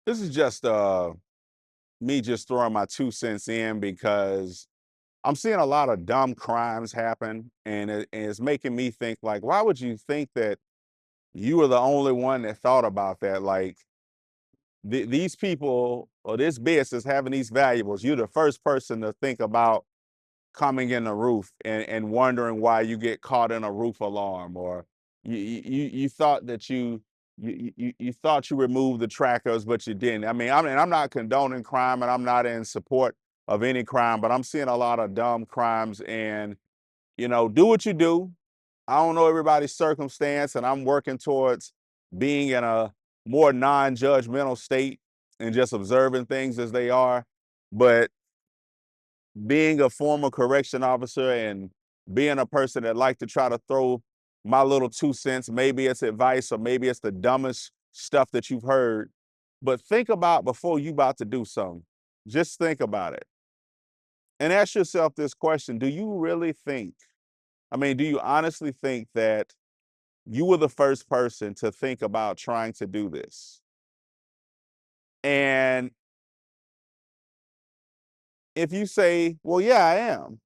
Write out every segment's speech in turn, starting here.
This is just me just throwing my 2 cents in because I'm seeing a lot of dumb crimes happen, and it's making me think like, why would you think that you were the only one that thought about that? Like these people or this business having these valuables, you're the first person to think about coming in the roof and wondering why you get caught in a roof alarm, or you thought that you thought you removed the trackers, but you didn't. I'm not condoning crime, and I'm not in support of any crime, but I'm seeing a lot of dumb crimes. And do what you do. I don't know everybody's circumstance, and I'm working towards being in a more non-judgmental state and just observing things as they are. But being a former correction officer and being a person that like to try to throw my little 2 cents, maybe it's advice or maybe it's the dumbest stuff that you've heard, but think about before you about to do something. Just think about it and ask yourself this question. Do you really think, do you honestly think that you were the first person to think about trying to do this? And if you say, well, yeah, I am,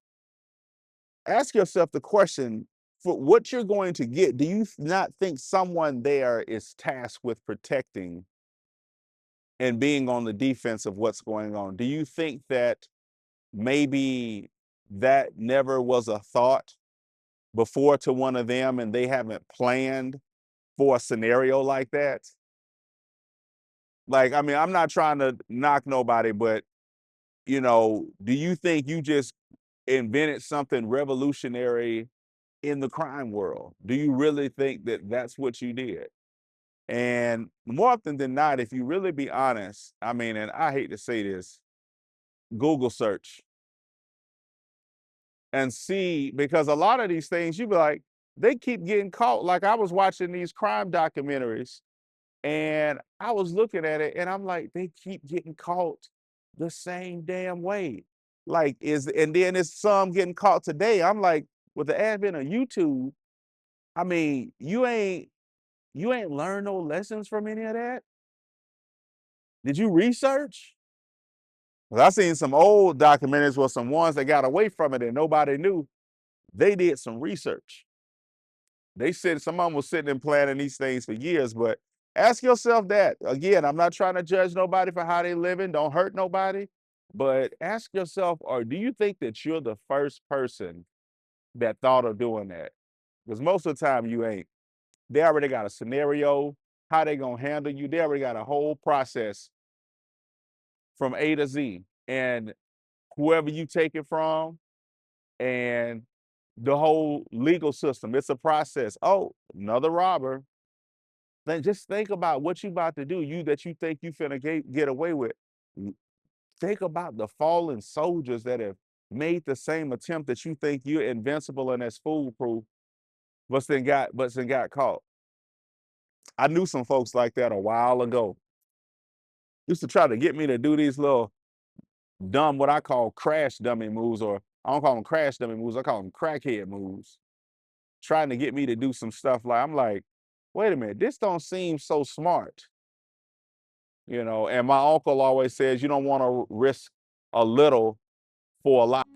ask yourself the question, for what you're going to get, do you not think someone there is tasked with protecting and being on the defense of what's going on? Do you think that maybe that never was a thought before to one of them and they haven't planned for a scenario like that? Like, I'm not trying to knock nobody, but do you think you just invented something revolutionary in the crime world? Do you really think that that's what you did? And more often than not, if you really be honest, and I hate to say this, Google search and see, because a lot of these things you be like, they keep getting caught. Like, I was watching these crime documentaries and I was looking at it and I'm like, they keep getting caught the same damn way. And then there's some getting caught today. I'm like, with the advent of YouTube, you ain't learned no lessons from any of that? Did you research? 'Cause I seen some old documentaries where some ones that got away from it and nobody knew, they did some research. They said some of them was sitting and planning these things for years, but ask yourself that. Again, I'm not trying to judge nobody for how they living, don't hurt nobody, but ask yourself, or do you think that you're the first person that thought of doing that? Because most of the time you ain't. They already got a scenario, how they gonna handle you. They already got a whole process from A to Z. And whoever you take it from and the whole legal system, it's a process. Oh, another robber. Then just think about what you about to do, you that you think you finna get away with. Think about the fallen soldiers that have made the same attempt that you think you're invincible and that's foolproof, but then got caught. I knew some folks like that a while ago. Used to try to get me to do these little dumb, what I call crash dummy moves, or I don't call them crash dummy moves, I call them crackhead moves. Trying to get me to do some stuff like, I'm like, wait a minute, this don't seem so smart. And my uncle always says you don't want to risk a little for a lot.